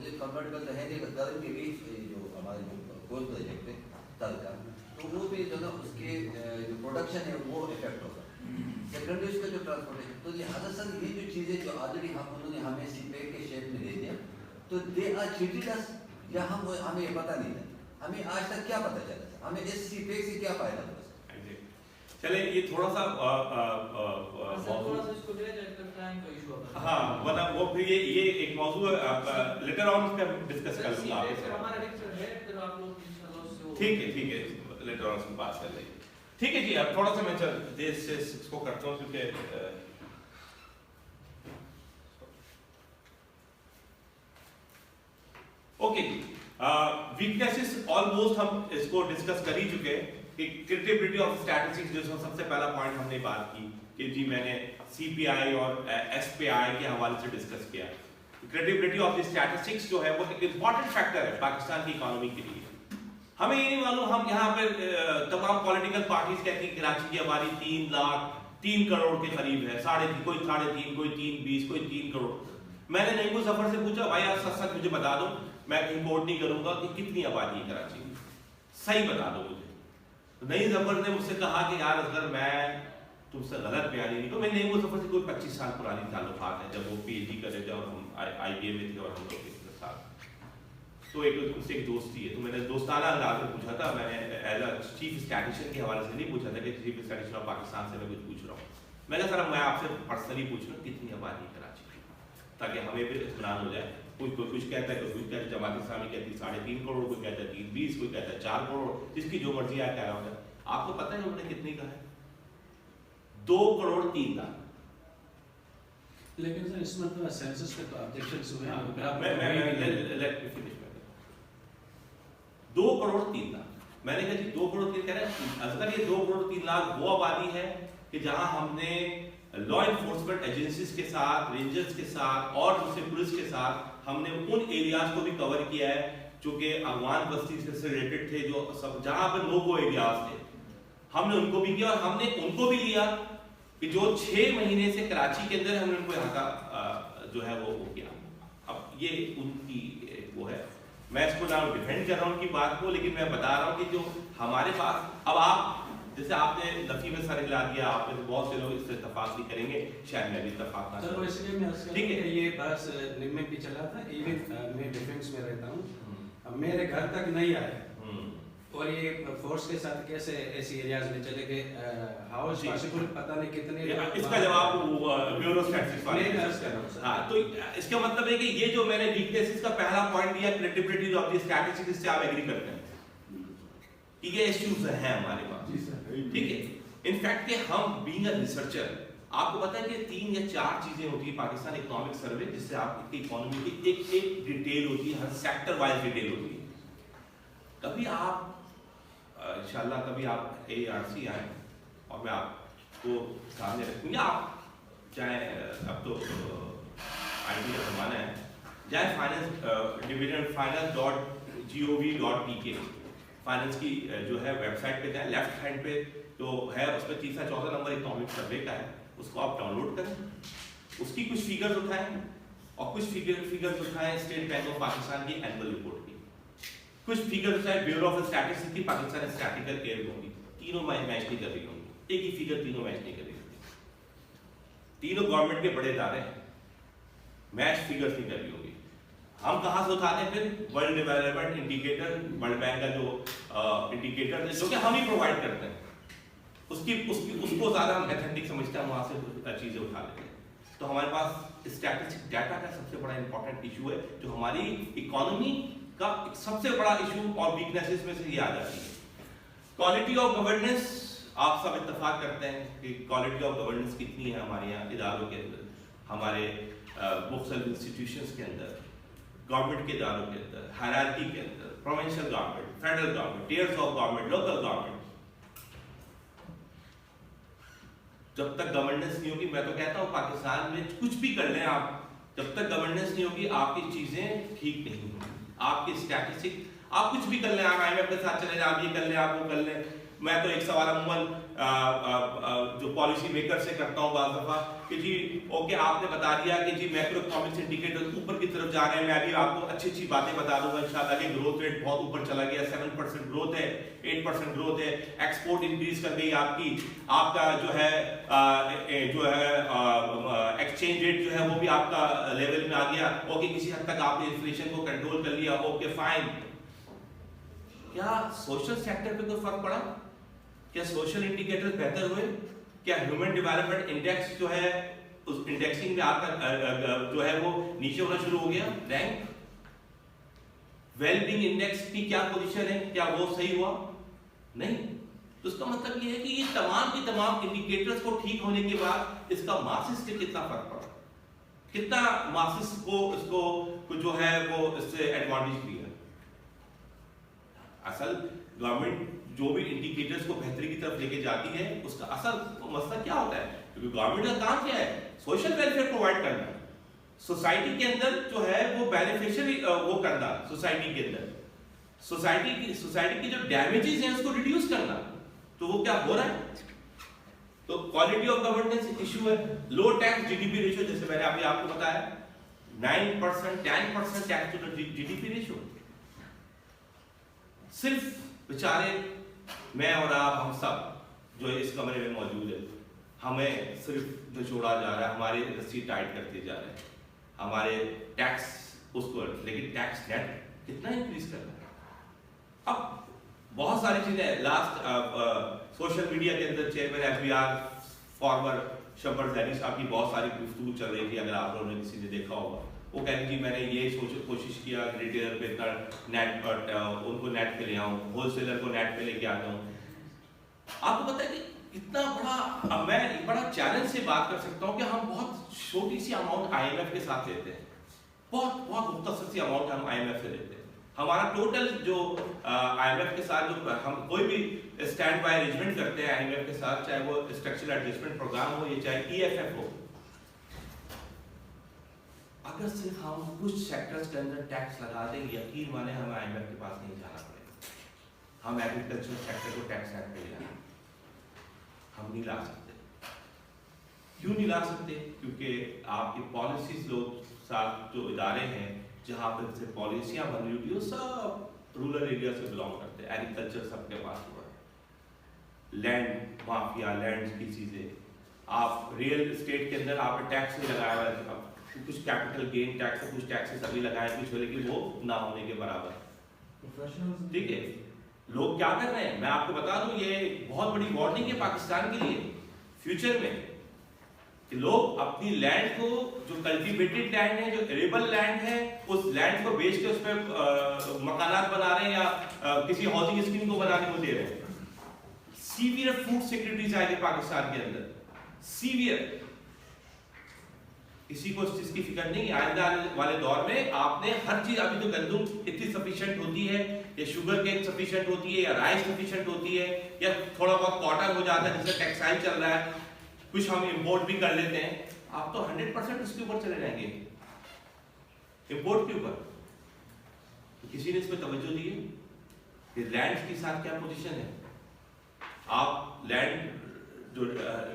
मुझे कंफर्टेबल तो है नहीं, गर्म के भी जो हमारे जो गोल प्रोजेक्ट है तल का, तो वो भी जो ना उसके जो प्रोडक्शन है वो इफेक्ट होगा। सेकेंडरी उसका जो ट्रांसपोर्टेशन, तो लिहाजा सर ये जो चीज़ें जो ऑलरेडी हम उन्होंने हमें सीपे के शेप में दे दिया, तो दे आर ट्रीटेड अस, या हमें ये पता नहीं था, हमें आज तक क्या पता चला था, हमें इस सीपे से क्या फायदा हुआ? चले ये थोड़ा सा हाँ वरना वो फिर ये एक मौजूद लेटर ऑन पे डिस्कस कर लूंगा आपके। ठीक है लेटर ऑन से बात कर लेंगे। ठीक है जी, अब थोड़ा सा मैं देश से इसको करता हूँ क्योंकि ओके जी, वीकनेसेस ऑलमोस्ट हम इसको डिस्कस कर ही चुके हैं कि क्रेडिबिलिटी ऑफ स्टैटिस्टिक्स, जो सबसे पहला पॉइंट हमने बात की कि जी मैंने सीपीआई और एसपीआई के हवाले से डिस्कस किया। क्रेडिबिलिटी ऑफ द स्टैटिस्टिक्स जो है वो एक इंपॉर्टेंट फैक्टर है पाकिस्तान की इकोनॉमी के लिए। हमें ये नहीं मालूम, हम यहाँ पे तमाम पॉलिटिकल पार्टीज कहती हैं कराची की आबादी 3 करोड़ के करीब है, कोई 3.5, कोई 3.20, कोई 3 करोड़। मैंने नईम जफर से पूछा, भाई आप सच सच मुझे बता दो, मैं रिपोर्ट नहीं करूंगा कि कितनी आबादी है कराची में, सही बता दो मुझे। तो नईम जफर ने मुझसे कहा कि यार अगर मैं तुमसे गलत बयानी नहीं, तो मैं नईम जफर से कोई 25 साल पुरानी ताल्लुकात है, जब वो पीएचडी कर रहे थे और हम आईबीए में थे और हम लोग के साथ, तो उससे एक दोस्ती है, तो मैंने दोस्ताना अंदाज में पूछा था, मैंने एज अ चीफ स्टैटिस्टिशियन के हवाले से नहीं पूछा था कि चीफ स्टैटिस्टिशियन ऑफ पाकिस्तान से मैं कुछ पूछ रहा हूँ। मैं कहा सर मैं आपसे पर्सनली पूछ रहा हूँ कितनी आबादी कराची की, ताकि हमें भी इत्मीनान हो जाए। कोई कुछ कहता है, कोई कहता है जमात इस्लामी कहती है 3.5 करोड़, कोई कहता है 3.20, कोई कहता है 4 करोड़, जिसकी जो मर्जी आए कह रहा होगा। आपको पता है उन्होंने कितनी कहा है? 2 करोड़ 3 लाख। लेकिन सर इसमें तो सेंसस पे तो ऑब्जेक्शंस हुए हैं। मैं 2 करोड़ 3 लाख, मैंने कहा जी 2 करोड़ 3 कह रहे हैं, अगर ये 2 करोड़ 3 लाख वो आबादी है कि जहां हमने लॉ इन्फोर्समेंट एजेंसीज के साथ, रेंजर्स के साथ और दूसरे पुलिस के साथ हमने उन एरियाज को भी कवर किया है जो कि अफगान बस्ती से रिलेटेड थे, जो सब जहां पर नो गो एरियाज थे, हमने उनको भी किया। और हमने उनको भी लिया कि जो 6 महीने से कराची के अंदर हमने उनको यहाँ का जो है वो किया। अब ये उनकी वो है, मैं इसको ना डिफेंड कर रहा हूँ उनकी बात को, लेकिन मैं बता रहा हूँ कि जो हमारे पास, अब आप जैसे आपने नफी में सर हिला दिया, आप में बहुत से लोग इससे इत्तेफाक नहीं करेंगे, शायद मैं भी इत्तेफाक ना करूं। इसलिए मैं ठीक है, ये बस निम्न भी चला था, इवन मैं डिफेंस में रहता हूँ, अब मेरे घर तक नहीं आया और ये फोर्स के साथ कैसे ऐसी एरियाज में चले गए, हाउ इज पॉसिबल, पता नहीं कितने। इसका जवाब ब्यूरो स्टैटिस्टिक्स वाले हाँ, तो इसका मतलब है कि ये जो मैंने वीकनेसेस का पहला पॉइंट दिया, क्रेडिबिलिटी ऑफ द स्टैटिस्टिक्स, से आप एग्री करते हैं कि ये इश्यूज हैं हमारे पास, ठीक है। इनफैक्ट कि हम बीइंग अ रिसर्चर, आपको पता है कि 3 या 4 चीजें होती है पाकिस्तान इकोनॉमिक सर्वे, जिससे आपकी इकोनॉमी की एक डिटेल होती है, हर सेक्टर वाइज डिटेल होती है। कभी आप इंशाल्लाह कभी आप ARC आए और मैं आपको सामने रखूँ, या आप चाहे अब तो IT का जमाना है, चाहे फाइनेंस डिवीजन finance.gov.pk फाइनेंस की जो है वेबसाइट पे जाए, लेफ्ट हैंड पे तो है, उसमें 3-14 नंबर इकोनॉमिक सर्वे का है, उसको आप डाउनलोड करें, उसकी कुछ फिगर्स उठाएं और कुछ फिगर्स उठाएं स्टेट बैंक ऑफ पाकिस्तान की एनुअल रिपोर्ट की, कुछ फिगर्स उठाएं ब्यूरो ऑफ स्टैटिस्टिक्स की, पाकिस्तान स्टैटिस्टिकल एयर होगी, तीनों मैच नहीं कर रही होंगी, एक ही फिगर तीनों मैच नहीं कर रही होंगी, तीनों गवर्नमेंट के बड़े इदारे मैच फिगर्स नहीं कर रही होंगी। हम कहाँ से उठाते हैं फिर? World development indicator, world bank का जो इंडिकेटर है जो कि हम ही प्रोवाइड करते हैं, उसको ज्यादा हम एथेंटिक समझते हैं, वहां से चीजें उठा लेते हैं। तो हमारे पास स्टैटिस्टिक डाटा का सबसे बड़ा इंपॉर्टेंट इशू है, जो हमारी इकोनॉमी का सबसे बड़ा इशू और वीकनेसेस में से ये आ जाती है। क्वालिटी ऑफ गवर्नेंस, आप सब इत्तेफाक करते हैं कि क्वालिटी ऑफ गवर्नेंस कितनी है हमारे यहाँ इदारों के अंदर, हमारे मुख्तलिफ इंस्टीट्यूशंस के अंदर, गवर्नमेंट के इदारों के अंदर, हायरार्की के अंदर, provincial government, federal government, tiers of government, local government. जब तक गवर्नेंस नहीं होगी, मैं तो कहता हूँ पाकिस्तान में कुछ भी कर लें आप, जब तक गवर्नेंस नहीं होगी आपकी चीजें ठीक नहीं होंगी, आपकी स्टैटिस्टिक, आप कुछ भी कर लें, आप IMF के साथ चले जाएं, आप ये कर लें, आप वो कर लें, मैं तो एक सवाल अमूमन जो पॉलिसी मेकर से करता हूँ बाज़ दफा कि जी ओके आपने बता दिया कि जी मैक्रो इकोनॉमिक्स इंडिकेटर ऊपर की तरफ जा रहे हैं, मैं भी आपको अच्छी अच्छी बातें बता दूंगा इंशाल्लाह कि ग्रोथ रेट बहुत ऊपर चला गया, 7% ग्रोथ है, 8% ग्रोथ है, एक्सपोर्ट इंक्रीज कर गई आपकी, आपका जो है एक्सचेंज रेट जो है वो भी आपका लेवल में आ गया, ओके किसी हद तक आपने इन्फ्लेशन को कंट्रोल कर लिया, ओके फाइन। क्या सोशल सेक्टर पे कोई फर्क पड़ा? क्या सोशल इंडिकेटर बेहतर हुए? क्या ह्यूमन डेवलपमेंट इंडेक्स जो है उस इंडेक्सिंग में आपका जो है वो नीचे होना शुरू हो गया रैंक? वेलबींग इंडेक्स की क्या पोजीशन है, क्या वो सही हुआ? नहीं। तो इसका मतलब ये है कि ये तमाम की तमाम इंडिकेटर्स को ठीक होने के बाद इसका मार्क्सिस पे कितना फर्क पड़ा, कितना मार्क्सिस को इसको जो है वो इससे एडवांटेज दिया। असल गवर्नमेंट जो भी इंडिकेटर्स को बेहतरी की तरफ लेके जाती है उसका असल मसला क्या होता है, क्योंकि गवर्नमेंट का काम क्या है, सोशल वेलफेयर प्रोवाइड करना, सोसाइटी के अंदर जो है वो बेनिफिशियरी वो करना, सोसाइटी के अंदर सोसाइटी की जो डैमेजेस हैं उसको रिड्यूस करना। तो वो क्या हो रहा है? तो क्वालिटी ऑफ गवर्नेंस इशू है। लो टैक्स जीडीपी रेशियो, जैसे मैंने अभी आपको बताया 9% 10% टैक्स टू जीडीपी रेशियो। सिर्फ बेचारे मैं और आप हम सब जो इस कमरे में मौजूद है, हमें सिर्फ निचोड़ा जा रहा है, हमारे रस्सी टाइट करते जा रहे हैं, हमारे टैक्स उसको, लेकिन टैक्स नेट कितना इंक्रीज कर रहा है। अब बहुत सारी चीजें लास्ट सोशल मीडिया के अंदर चेयरमैन एफबीआर फॉर्मर शब्बर जैनी साहब की बहुत सारी गुफ्तगू चल रही थी, अगर आप लोगों ने किसी ने देखा होगा। वो कह रही थी मैंने ये कोशिश किया रिटेलर पे इतना नेट उनको नेट पे ले आऊं, होलसेलर को नेट पे लेके आ जाऊं। आपको पता है कि इतना बड़ा, अब मैं एक बड़ा चैलेंज से बात कर सकता हूं कि हम बहुत छोटी सी अमाउंट आईएमएफ के साथ लेते हैं, बहुत मुख्तसर सी अमाउंट हम आईएमएफ से लेते हैं। हमारा टोटल जो आईएमएफ के साथ जो हम कोई भी स्टैंड बाय अरेंजमेंट करते हैं आईएमएफ के साथ, चाहे वो स्ट्रक्चरल एडजस्टमेंट प्रोग्राम हो या चाहे ईएफएफ हो, अगर सिर्फ हम कुछ सेक्टर्स के अंदर टैक्स लगा देंगे, यकीन माने हमें आईएमएफ के पास नहीं जाना पड़ेगा। हम एग्रीकल्चर सेक्टर को टैक्स ऐड पे लाएंगे, हम नहीं ला सकते। क्यों नहीं ला सकते? क्योंकि आपकी पॉलिसीज लोग साथ जो इदारे हैं जहाँ पर से पॉलिसियाँ बन रही होती है सब रूरल एरिया से बिलोंग करते हैं। एग्रीकल्चर सबके पास हुआ है, लैंड माफिया, लैंड की चीज़ें, आप रियल एस्टेट के अंदर आपने टैक्स नहीं लगाया हुआ है, कुछ कैपिटल गेन टैक्स, कुछ टैक्सेस अभी लगाए कुछ, लेकिन वो ना होने के बराबर। ठीक है, लोग क्या कर रहे हैं मैं आपको बता दूं, ये बहुत बड़ी वार्निंग है पाकिस्तान के लिए फ्यूचर में, कि लोग अपनी लैंड को, जो कल्टीवेटेड लैंड है, जो एरेबल लैंड है, उस लैंड को बेच के उस पर मकानात बना रहे हैं या किसी हाउसिंग स्कीम को बनाने को दे रहे हैं। सीवियर फूड सिक्योरिटी आएगी पाकिस्तान के अंदर, सीवियर। किसी को इस चीज की फिक्र नहीं। आइंदा वाले दौर में आपने हर चीज, अभी तो गंदम इतनी सफिशिएंट होती है, या शुगर केन सफिशिएंट होती है, या राइस सफिशिएंट होती है, या थोड़ा बहुत कॉटन हो जाता है जिससे टेक्सटाइल चल रहा है, कुछ हम इंपोर्ट भी कर लेते हैं। आप तो 100% उसके ऊपर चले जाएंगे, इंपोर्ट के ऊपर। तो किसी ने इस पर तवज्जो दी है कि लैंड के साथ क्या पोजीशन है। आप लैंड जो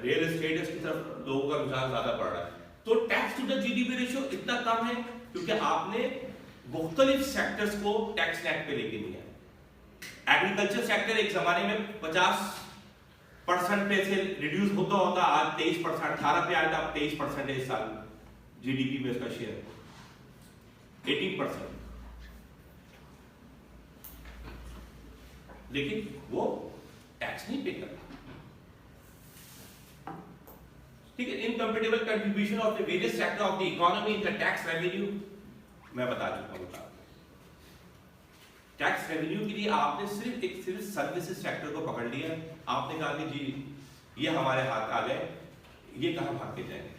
रियल एस्टेट है उसकी तरफ लोगों का रुझान ज्यादा पड़ रहा है। तो tax to the GDP ratio इतना कम है क्योंकि आपने मुख्तलिफ सेक्टर्स को टैक्स नेट पे लेके दिया। एग्रीकल्चर सेक्टर एक जमाने में 50% पे से रिड्यूस होता होता आज 23%, 18 पे आया था, अब 23% है इस साल जीडीपी में उसका शेयर 18%। लेकिन वो टैक्स नहीं पे करता। ठीक है, incompatible contribution of the various sector of the economy in the tax revenue मैं बता चुका हूं। टैक्स रेवेन्यू के लिए आपने सिर्फ सर्विसेज सेक्टर को पकड़ लिया। आपने कहा कि जी ये हमारे हाथ आ गए, ये कहां भाग के जाएंगे।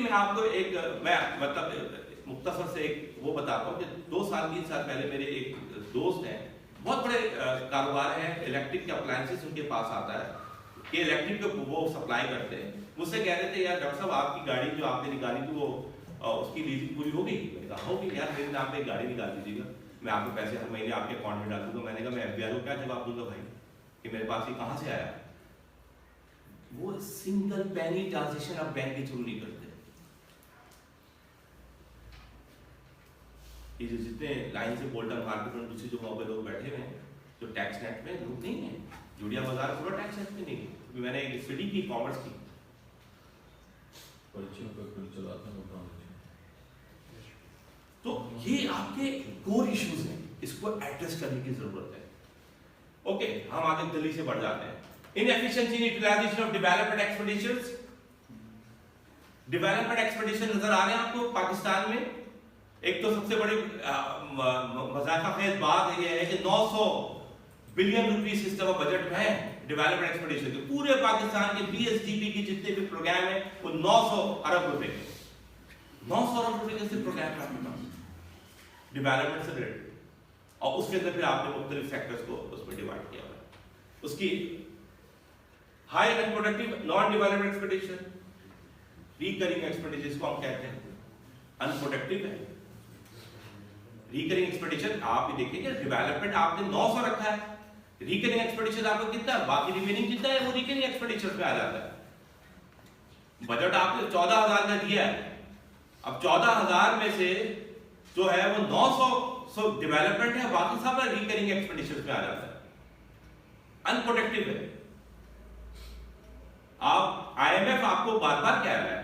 मैं आपको एक मतलब मुख्तसर से एक वो बताता हूँ कि 2 साल 3 साल पहले मेरे एक दोस्त हैं, बहुत बड़े कारोबार है, इलेक्ट्रिक के अप्लायंसेस उनके पास आता है कि इलेक्ट्रिक को वो सप्लाई करते हैं। मुझसे कह रहे थे यार डॉक्टर साहब आपकी गाड़ी जो आपने निकाली थी वो उसकी लीजिंग पूरी हो गई। मैंने कहा होगी यार, मेरे नाम पे गाड़ी निकाल दीजिएगा, मैं आपको पैसे हर महीने आपके अकाउंट में डाल दूंगा। मैंने कहा मैं एफबीआर को क्या जवाब दूंगा भाई, कि मेरे पास ये कहाँ से आया, वो सिंगल पेनी ट्रांजेक्शन आप बैंक के थ्रू नहीं करते। ये जो जितने लाइन से बोल्टन मार्केट में दूसरे जो वहाँ पे लोग बैठे हुए हैं, जो टैक्स नेट में लोग नहीं है, जुड़िया बाजार पूरा टैक्स नेट में नहीं है। क्योंकि मैंने एक स्टडी की कॉमर्स की, तो ये आपके कोर इश्यूज हैं, इसको एड्रेस करने की जरूरत है। ओके, हम आगे दिल्ली से बढ़ जाते हैं। Inefficiency in utilization of development expenditures. Development expenditure नजर आ रहे हैं आपको पाकिस्तान में। एक तो सबसे बड़ी मजाकखेज बात यह है कि 900 बिलियन रुपीस इस दफा बजट में है डेवलपमेंट एक्सपेंडिचर के। पूरे पाकिस्तान के बीएसडीपी के जितने भी प्रोग्राम है वो 900 अरब रुपए, 900 अरब रुपए के प्रोग्राम है आपके पास डेवलपमेंट से रिलेटेड, और उसके अंदर फिर आपने मुख्तलिफ सेक्टर्स को उसमें डिवाइड किया हुआ है। उसकी high unproductive non development expenditure, recurring expenditure को हम कहते हैं, अनप्रोडक्टिव है। रिकरिंग एक्सपेंडिचर आप ये देखिए, डेवलपमेंट आपने 900 रखा है, रिकरिंग एक्सपेंडिचर आपका कितना है, बाकी रिमेनिंग कितना है वो रिकरिंग एक्सपेंडिचर पे आ जाता है। बजट आपने 14,000 का दिया है, अब 14,000 में से जो है वो 900 डेवलपमेंट है, बाकी सब रिकरिंग एक्सपेंडिचर पे आ जाता है, अनप्रोडक्टिव है। आप आईएमएफ आपको बार बार कह रहा है,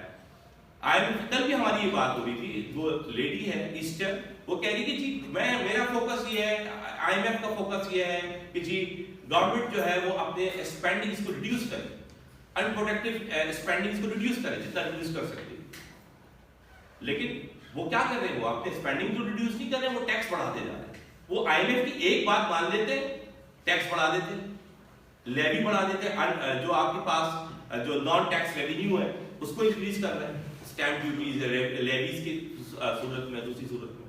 आईएमएफ कल भी हमारी ये बात हो रही थी, वो लेडी है ईस्टर, वो कह रही कि जी मेरा फोकस ये है, आईएमएफ का फोकस ये है कि जी गवर्नमेंट जो है वो अपने स्पेंडिंग्स को रिड्यूस करे, अनप्रोडक्टिव स्पेंडिंग्स को रिड्यूस करे जितना रिड्यूस कर सकते हैं। लेकिन वो क्या कर रहे हैं, वो अपने स्पेंडिंग को रिड्यूस नहीं कर रहे, वो टैक्स बढ़ाते जा रहे हैं। वो आईएमएफ की एक बात मान लेते, टैक्स बढ़ा देते, लेवी बढ़ा देते, जो आपके पास जो नॉन टैक्स रेवेन्यू है उसको इंक्रीज कर रहे हैं, स्टैंप ड्यूटीज लेवीज की सूरत में, दूसरी सूरत में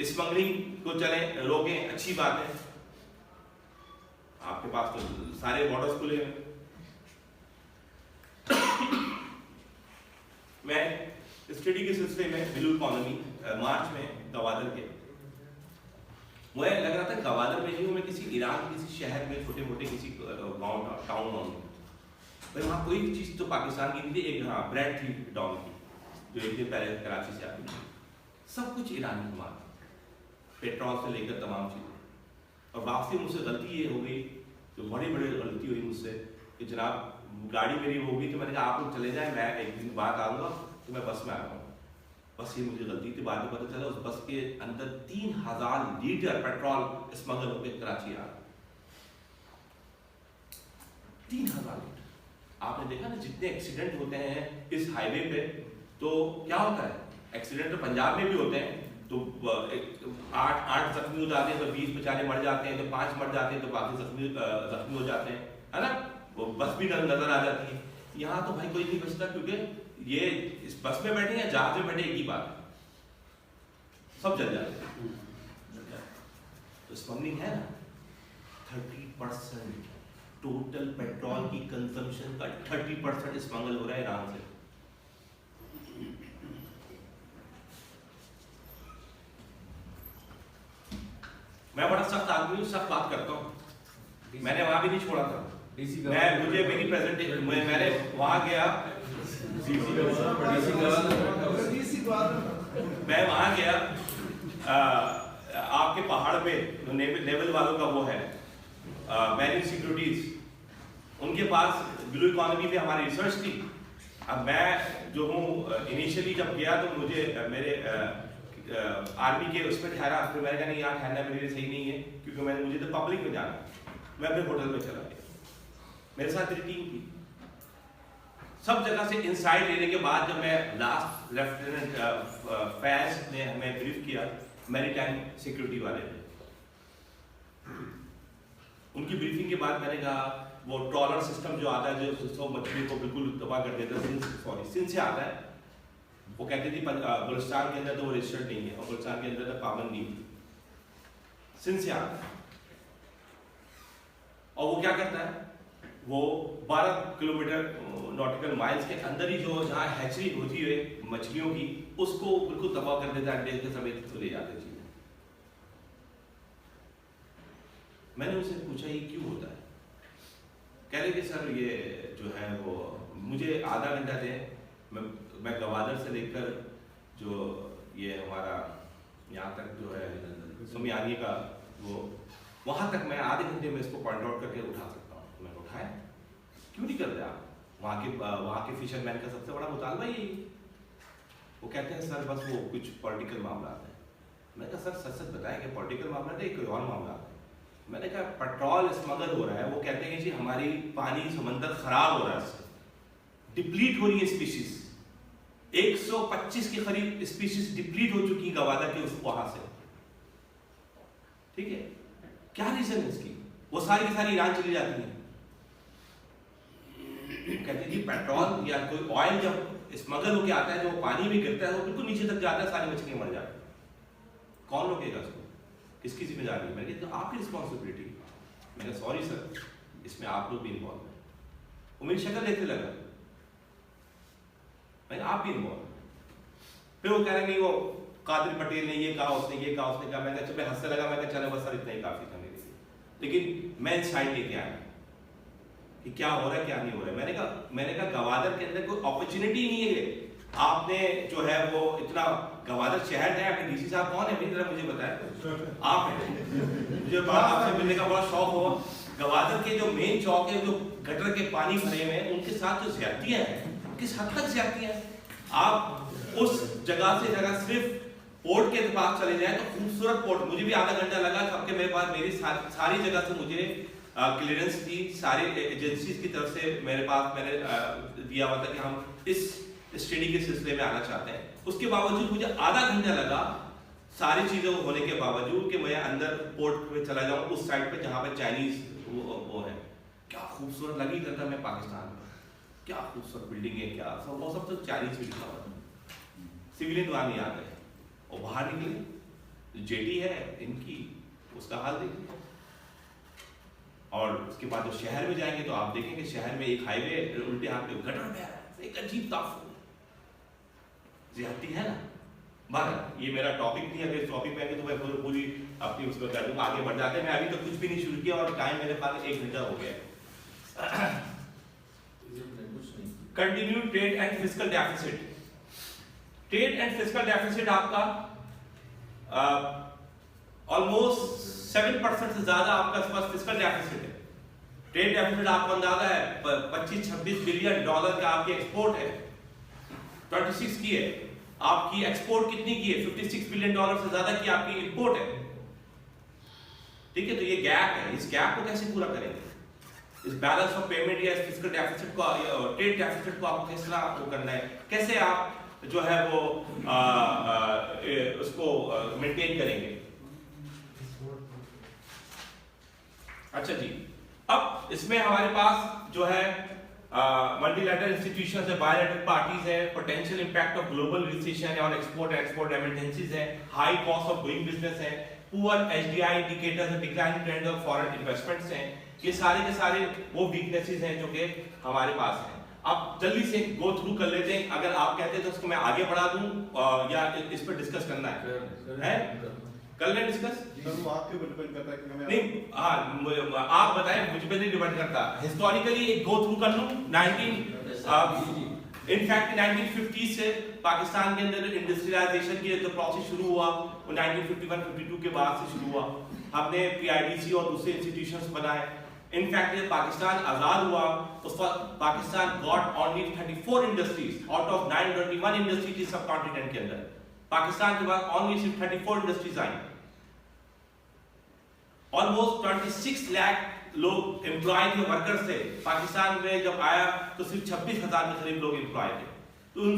स्मगलिंग को चले रोकें, अच्छी बात है, आपके पास तो सारे बॉर्डर्स खुले हैं। मैं स्टडी के सिलसिले में ब्लू इकोनॉमी मार्च में गवादर के, मुझे लग रहा था गवादर में ही मैं किसी ईरान किसी शहर में छोटे मोटे किसी गांव टाउन में, पर वहाँ कोई भी चीज़ तो पाकिस्तान की नहीं थी। एक हाँ ब्रेड थी डॉन की, जो एक दिन पहले कराची से आती थी, सब कुछ ईरानी माल, पेट्रोल से लेकर तमाम चीज़ें। और वापसी मुझसे गलती ये हो गई, जो बड़ी बड़ी गलती हुई मुझसे, कि जनाब गाड़ी मेरी हो गई, तो मैंने कहा आप लोग चले जाएं, मैं एक दिन बाद आऊँगा, तो मैं बस में आ रहा हूँ। बस ये मुझे गलती थी, बाद में पता चला उस बस के अंदर 3,000 लीटर पेट्रोल स्मगल होकर कराची आ रहा, 3,000 लीटर। आपने देखा ना जितने एक्सीडेंट होते हैं इस हाईवे पे, तो क्या होता है, एक्सीडेंट तो पंजाब में भी होते हैं, तो 8 जख्मी हो जाते हैं, तो 20 बेचारे मर जाते हैं, तो 5 मर जाते हैं, तो बाकी जख्मी हो जाते हैं, है ना, वो बस भी नजर आ जाती है। यहाँ तो भाई कोई नहीं बचता, क्योंकि ये इस बस में बैठे या जहाज में बैठे एक ही बात है, सब जल जाते हैं। तो स्मगलिंग है ना, 30% टोटल पेट्रोल की कंजम्पशन का 30% स्मगल हो रहा है ईरान से। मैं बड़ा सख्त आदमी हूँ, सख्त बात करता हूँ, मैंने वहां भी नहीं छोड़ा था। मैं मुझे मेरी प्रेजेंटेशन मैंने वहां गया, मैं वहां गया आपके पहाड़ पे जो नेवल वालों का वो है मैरिन सिक्योरिटीज, उनके पास ब्लू इकोनॉमी पे हमारी रिसर्च थी। अब मैं जो हूँ इनिशियली जब गया तो मुझे मेरे आर्मी के उसमें ठहरा, फिर मैंने कहा नहीं यहाँ ठहरना मेरे लिए सही नहीं है, क्योंकि मुझे तो पब्लिक में जाना, मैं अपने होटल में चला गया, मेरे साथ मेरी टीम थी। सब जगह से इंसाइट लेने के बाद जब मैं लास्ट लेफ्टिनेंट फैज ने हमें ब्रीफ किया, मैरीटाइम सिक्योरिटी वाले ने, उनकी ब्रीफिंग के बाद मैंने कहा वो ट्रॉलर सिस्टम जो आता है जो सब मछली को बिल्कुल तबाह कर देता है, सिंध से आता है, वो कहती थी बलूचिस्तान के अंदर तो वो रजिस्टर्ड नहीं है, और बलूचिस्तान के अंदर तो पाबंद नहीं थी, सिंध से आता है। और वो क्या करता है, वो 12 किलोमीटर नॉटिकल माइल्स के अंदर ही जो जहाँ हैचरी होती है मछलियों की, उसको बिल्कुल तबाह कर देता है, अंडे के समेत ले जाते हैं। मैंने उनसे पूछा ये क्यों होता है? कह रहे कि सर ये जो है वो मुझे आधा घंटा दे, मैं गवादर से लेकर जो ये हमारा यहाँ तक जो है सुमियानी का वो वहाँ तक मैं आधे घंटे में इसको पॉइंट आउट करके उठा सकता हूँ। मैंने उठाया, क्यों नहीं करते आप? वहाँ के फिशरमैन का सबसे बड़ा मुतालबा यही, वो कहते हैं सर बस वो कुछ पॉलिटिकल मामला है। मैंने कहा सर सच सच बताएं कि पॉलिटिकल मामला नहीं कोई और मामला है? मैंने कहा पेट्रोल स्मगल हो रहा है, वो कहते हैं जी हमारी पानी समंदर खराब हो रहा है, डिप्लीट हो रही है स्पीशीज, 125 के करीब स्पीशीज डिप्लीट हो चुकी है गवादर के उस वहां से। ठीक है, क्या रीजन है इसकी? वो सारी की सारी ईरान चली जाती है। कहते हैं जी पेट्रोल या कोई ऑयल जब स्मगल होके आता है, जो पानी में गिरता है वो बिल्कुल नीचे तक जाता है, सारी मछलियां मर जाती है। कौन रोकेगा उसको? किसकी जिम्मेदारी है? मैंने कहा तो आपकी रिस्पॉन्सिबिलिटी। मैंने कहा सॉरी सर, इसमें आप लोग भी इन्वॉल्व हैं। वो मेरी शक्ल देखने लगा, मैंने आप भी इन्वॉल्व। फिर वो कह रहे नहीं वो कादिर पटेल ने ये कहा, उसने ये कहा, उसने कहा। मैंने कहा चुप, हंसने लगा। मैं कहा चलो बस सर इतना ही काफी था मेरे लिए। लेकिन मैं इंसाइट लेके आया कि क्या हो रहा है क्या नहीं हो रहा है। मैंने कहा गवादर के अंदर कोई अपॉर्चुनिटी नहीं है। आपने जो है वो इतना गवादर शहर है, आपके डीसी साहब कौन है मेरी तरफ मुझे बताया? आप हैं। मुझे आपसे मिलने का बड़ा शौक हुआ। गवादर के जो मेन चौक है, जो गटर के पानी भरे हुए हैं, उनके साथ जो ज्यादतियां हैं, किस हद तक ज्यादतियां हैं? आप उस जगह से जगह सिर्फ पोर्ट के पास चले जाए तो खूबसूरत पोर्ट, मुझे भी आधा घंटा लगा सबके मेरे पास, मेरी सारी जगह से मुझे क्लियरेंस थी, सारी एजेंसीज की तरफ से मेरे पास मैंने दिया हुआ था कि हम इस स्टडी के सिलसिले में आना चाहते हैं। उसके बावजूद मुझे आधा घंटा लगा सारी चीजों को होने के बावजूद कि मैं अंदर पोर्ट में चला जाऊं, उस साइड पे जहां पे चाइनीज वो है। क्या खूबसूरत लगी करता मैं पाकिस्तान में, क्या खूबसूरत बिल्डिंग है, क्या सब वो सब तो चाइनीज में लिखा हुआ था। सिविलियन वहां नहीं आ गए और बाहर निकले, जेटी है इनकी, उसका हाल देखिए। और उसके बाद जब शहर में जाएंगे तो आप देखेंगे शहर में एक हाईवे उल्टे हाथ पे गटर में आ रहा है, एक अजीब ताफून ज्यादती है ना। बाहर ये मेरा टॉपिक नहीं है, अगर टॉपिक पे आएंगे तो मैं पूरी अपनी उसमें कर दूंगा, आगे बढ़ जाते हैं। मैं अभी तो कुछ भी नहीं शुरू किया और टाइम मेरे पास 1 घंटा हो गया। Continue trade and fiscal deficit. Trade and fiscal deficit आपका ऑलमोस्ट 7% से ज्यादा आपका इस पास फिस्कल डेफिसिट है। ट्रेड डेफिसिट आपको अंदाजा है 25-26 बिलियन डॉलर का आपकी एक्सपोर्ट है, 26 की है। आपकी एक्सपोर्ट कितनी की है? 56 बिलियन डॉलर से ज्यादा की आपकी इंपोर्ट है। ठीक है, तो ये गैप है, इस गैप को कैसे पूरा करेंगे? इस बैलेंस ऑफ पेमेंट या फिस्कल डेफिसिट को, ट्रेड डेफिसिट को आपको किस तरह वो करना है? कैसे आप जो है वो उसको मेंटेन करेंगे? अच्छा जी, अब इसमें हमारे पास जो है मल्टीलैटरल इंस्टीट्यूशंस है, बायलैटरल पार्टीज है, potential impact of global recession है और एक्सपोर्ट रेमिटेंसेस है, high cost of doing business है, पुअर एचडीआई इंडिकेटर्स और declining trend of foreign investments हैं। ये सारे के सारे वो वीकनेसेस हैं जो कि हमारे पास हैं। अब जल्दी से गो थ्रू कर लेते हैं। अगर आप कहते हैं तो उसको मैं आगे बढ़ा दूं या इस पर डिस्कस करना है? कर लें डिस्कस? आपके ऊपर डिपेंड करता है कि हमें नहीं, हाँ आप बताएं, मुझ पे नहीं डिपेंड करता। हिस्टोरिकली एक गो थ्रू कर लूं। 1950 से पाकिस्तान के अंदर इंडस्ट्रियलाइजेशन की जो प्रोसेस शुरू हुआ वो 1951-52 के बाद से शुरू हुआ। हमने पीआईडीसी और दूसरे इंस्टीट्यूशंस बनाए। इनफैक्ट जब पाकिस्तान आजाद हुआ तो Pakistan got only 34 industries out of 921 industries सब कॉन्टिनेंट के अंदर। पाकिस्तान के बाद ओनली सिर्फ 34 इंडस्ट्रीज आई। ऑलमोस्ट 26 लाख लोग एम्प्लॉय थे, वर्कर्स थे। पाकिस्तान में जब आया तो सिर्फ 26,000 के करीब लोग एम्प्लॉय थे। तो उन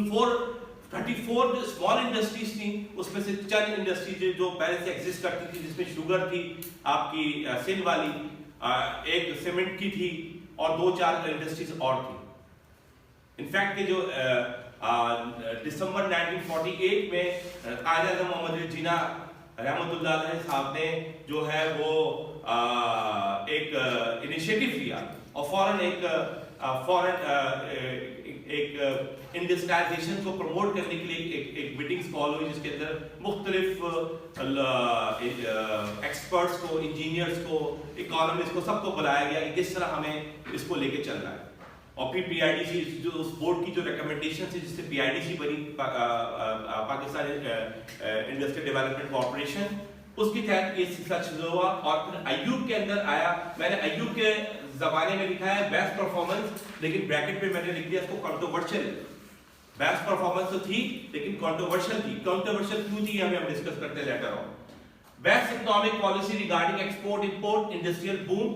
34 जो स्मॉल इंडस्ट्रीज थी उसमें से चंद इंडस्ट्रीज जो पहले से एग्जिस्ट करती थी, जिसमें शुगर थी आपकी सिंध वाली, एक सीमेंट की थी और 2-4 इंडस्ट्रीज और थी। इनफैक्ट के जो दिसंबर 1948 में कायद आज़म मोहम्मद अली जिन्ना रहमतुल्लाह अलैह साहब ने जो है वो एक इनिशिएटिव लिया और एक इंडस्ट्रियलाइजेशन को प्रमोट करने के लिए एक मीटिंग्स कॉल हुई जिसके अंदर मुख्तलिफ मुख्तलिफ एक्सपर्ट्स को, इंजीनियर्स को, इकोनॉमिस्ट को, सबको बुलाया गया कि किस तरह हमें इसको लेके चलना है। और फिर PIDC जो उस बोर्ड की जो रिकमेंडेशन थी जिससे PIDC बनी, पाकिस्तान इंडस्ट्रियल डेवलपमेंट कॉर्पोरेशन, उसके तहत ये सिलसिला शुरू हुआ। और फिर अय्यूब के अंदर आया, मैंने अय्यूब के जमाने में लिखा है बेस्ट परफॉर्मेंस, लेकिन ब्रैकेट में मैंने लिख दिया इसको कंट्रोवर्शियल। बेस्ट परफॉर्मेंस तो थी लेकिन कंट्रोवर्शियल थी। कंट्रोवर्शियल क्यों थी हमें हम डिस्कस करते later on. Best economic policy regarding export import industrial boom,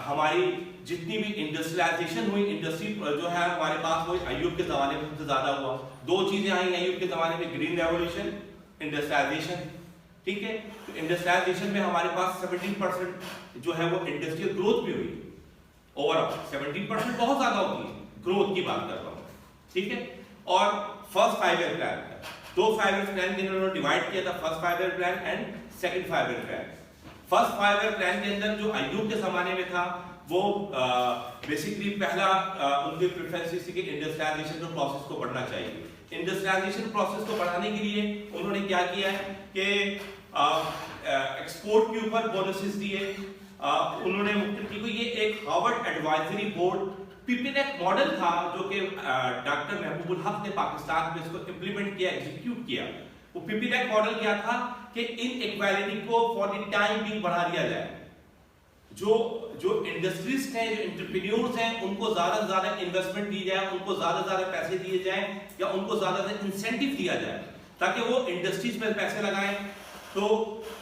हमारी जितनी भी इंडस्ट्रियलाइजेशन हुई, इंडस्ट्री जो है हमारे पास, वो अय्यूब के जमाने में सबसे ज्यादा हुआ। दो चीजें आई अय्यूब के जमाने में, ग्रीन रेवोल्यूशन, इंडस्ट्रियलाइजेशन। ठीक है, तो इंडस्ट्रियलाइजेशन में हमारे पास 17% जो है वो इंडस्ट्रियल ग्रोथ भी हुई। ओवरऑल 17% बहुत ज्यादा होती है, ग्रोथ की बात कर रहा हूँ। ठीक है, और first 5 year plan, 2 5 year plan के उन्होंने डिवाइड किया था, first 5 year plan and second 5 year plan. First 5 year plan के अंदर जो अय्यूब के जमाने में था वो बेसिकली पहला उनके प्रेफरेंस थी कि इंडस्ट्रियलाइजेशन प्रोसेस को बढ़ना चाहिए। इंडस्ट्रियलाइजेशन प्रोसेस को बढ़ाने के लिए उन्होंने क्या किया है कि एक्सपोर्ट के ऊपर बोनसेस दिए। उन्होंने मुख्तलिफ को, ये एक हार्वर्ड एडवाइजरी बोर्ड पिपिनेक मॉडल था जो कि डॉक्टर महबूबुल हक ने पाकिस्तान में इसको इंप्लीमेंट किया, एग्जीक्यूट किया। वो पिपिनेक मॉडल क्या था कि इनइक्वालिटी को फॉर द टाइम भी बढ़ा दिया जाए। जो इंडस्ट्रीज हैं, जो एंटरप्रेन्योर्स हैं, उनको ज्यादा से ज्यादा इन्वेस्टमेंट दी जाए, उनको ज्यादा से ज्यादा पैसे दिए जाए या उनको ज्यादा से इंसेंटिव दिया जाए ताकि वो इंडस्ट्रीज में पैसे लगाएं, तो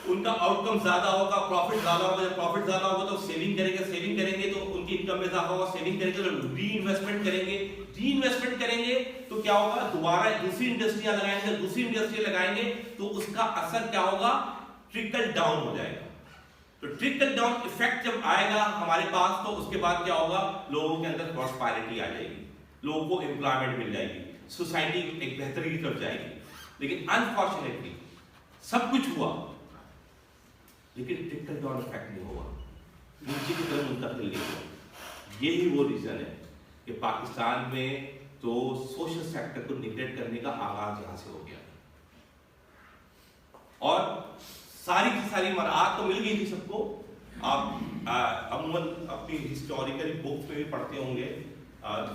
उनका आउटकम ज्यादा होगा, प्रॉफिट ज्यादा होगा। जब प्रॉफिट ज्यादा होगा तो सेविंग करेंगे तो उनकी इनकम में इजाफा होगा, सेविंग करेंगे तो री इन्वेस्टमेंट करेंगे तो क्या होगा, दोबारा दूसरी इंडस्ट्रियां लगाएंगे, दूसरी इंडस्ट्री लगाएंगे तो उसका असर क्या होगा, ट्रिकल डाउन हो जाएगा। तो ट्रिकल डाउन इफेक्ट जब आएगा हमारे पास, तो उसके बाद क्या होगा, लोगों के अंदर प्रॉस्पेरिटी आ जाएगी, लोगों को एम्प्लॉयमेंट मिल जाएगी, सोसाइटी एक बेहतरी की तरफ जाएगी। लेकिन अनफॉर्चुनेटली सब कुछ हुआ लेकिन ट्रिकल डाउन इफेक्ट नहीं हुआ, नीचे की तरफ मुंतकिल नहीं हुआ। यही वो रीजन है कि पाकिस्तान में तो सोशल सेक्टर को निगलेक्ट करने का आगाज यहां से हो गया। और सारी की सारी मराहत तो मिल गई थी सबको। आप अमूमन अपनी हिस्टोरिकल बुक्स में भी पढ़ते होंगे,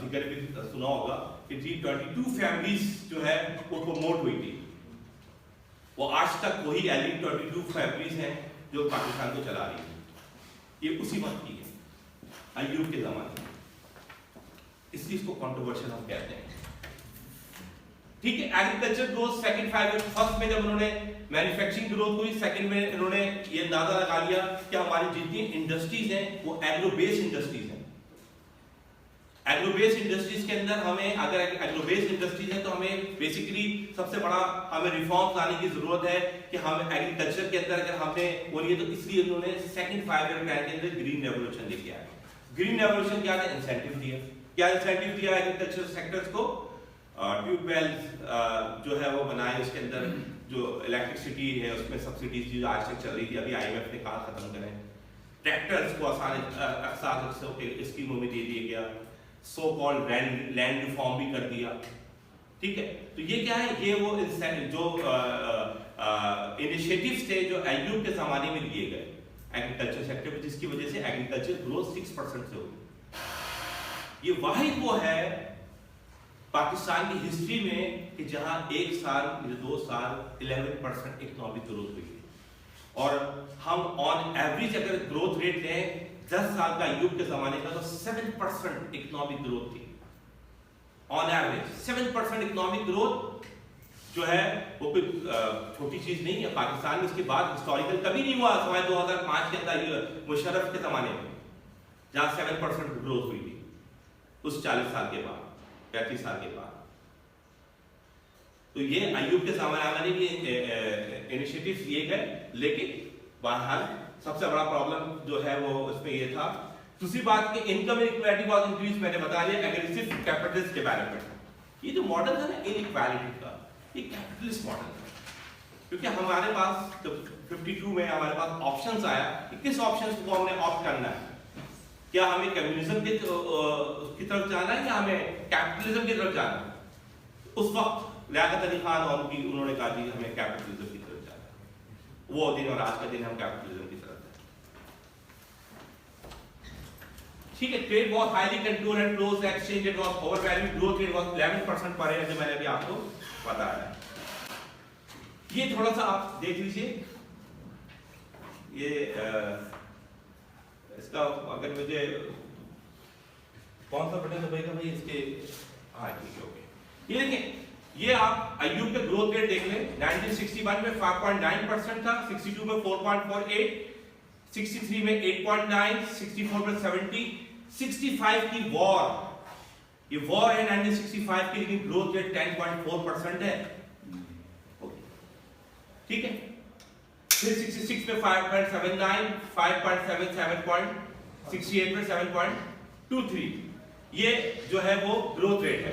जिक्र भी सुना होगा कि G22 फैमिलीज जो है वो प्रमोट हुई थी। वो आज तक वही एलिट 22 फैमिलीज हैं जो पाकिस्तान को चला रही है। ये उसी वक्त की है, अय्यूब के जमाने में, इसलिए इसको कंट्रोवर्शियल हम कहते हैं। ठीक है, agriculture growth second 5 year, first में जब उन्होंने मैन्युफैक्चरिंग ग्रोथ हुई, सेकंड में इन्होंने ये अंदाजा लगा लिया कि हमारी जितनी इंडस्ट्रीज हैं वो एग्रो बेस्ड इंडस्ट्रीज हैं। एग्रो बेस्ड इंडस्ट्रीज के अंदर हमें, अगर एग्रो बेस्ड इंडस्ट्रीज है तो हमें बेसिकली सबसे बड़ा हमें रिफॉर्म लाने की जरूरत है कि हम एग्रीकल्चर के अंदर अगर हमें वो नहीं है, तो इसलिए उन्होंने सेकंड 5 ईयर प्लान के अंदर ग्रीन रेवोल्यूशन लेके आए। ग्रीन रेवोल्यूशन क्या है, इंसेंटिव दिया। क्या इंसेंटिव दिया एग्रीकल्चर सेक्टर्स को, ट्यूबवेल जो है वो बनाए, उसके अंदर जो इलेक्ट्रिसिटी है उसमें सब्सिडीज जो आज तक चल रही थी, अभी IMF ने कहा खत्म करें। ट्रैक्टर्स को आसान स्कीमों में दे दिया गया, सो कॉल्ड लैंड रिफॉर्म भी कर दिया। ठीक है, तो ये क्या है, ये वो जो इनिशिएटिव्स थे जो अय्यूब के जमाने में लिए गए एग्रीकल्चर सेक्टर में, जिसकी वजह से एग्रीकल्चर ग्रोथ 6% से होगी। ये वाहिद वो है पाकिस्तान की हिस्ट्री में कि जहां एक साल 2 साल 11% इकोनॉमिक ग्रोथ हुई है। और हम ऑन एवरेज अगर ग्रोथ रेट लें 10 साल का अय्यूब के जमाने का, तो 7% इकोनॉमिक ग्रोथ थी ऑन एवरेज। 7% इकोनॉमिक ग्रोथ जो है वो कोई छोटी चीज नहीं है पाकिस्तान में। इसके बाद हिस्टोरिकल कभी नहीं हुआ, सिवाय 2005 के अंदर मुशर्रफ के जमाने में, जहां 7% ग्रोथ हुई थी उस 40 साल के बाद, 35 साल के बाद। तो ये अय्यूब के जमाने में इनिशिएटिव्स लिए गए, लेकिन बहरहाल सबसे बड़ा प्रॉब्लम जो है वो उसमें ये था। दूसरी बात कि इनकम इनइक्वालिटी वाज इंक्रीज, मैंने बता दिया, एग्रेसिव कैपिटलिस्ट डेवलपमेंट। ये जो मॉडल था ना इनइक्वालिटी का, ये कैपिटलिस्ट मॉडल था, क्योंकि हमारे पास जब 52 में हमारे पास ऑप्शंस आया कि किस ऑप्शंस को हमने ऑप्ट करना है, क्या हमें कम्युनिज्म की तरफ जाना है या हमें कैपिटलिज्म की तरफ जाना है। उस वक्त लियाकत अली खान और उन्होंने कहा जी हमें कैपिटलिज्म की तरफ जाना है, वो दिन और आज का दिन हम कैपिटलिज्म की तरफ है। ठीक है, trade was highly controlled and close exchange rate was overvalued, growth rate was 11% पर है, जो मैंने अभी आपको बताया है। ये थोड़ा सा आप देख लीजिए, ये इसका अगर मुझे कौन सा बटन दबाएगा भाई इसके, हाँ ठीक है ओके, ये देखिए, ये आप अय्यूब के ग्रोथ रेट देख लें, 1961 में 5.9% था, 62 में 4.48, 63 में 8.9, 64 में 70, 65 की वॉर, ये वॉर है 1965 की, लेकिन ग्रोथ रेट 10.4% है, ठीक है। फिर 66 में 5.79, 5.77, 68 में 7.23, ये जो है वो ग्रोथ रेट है।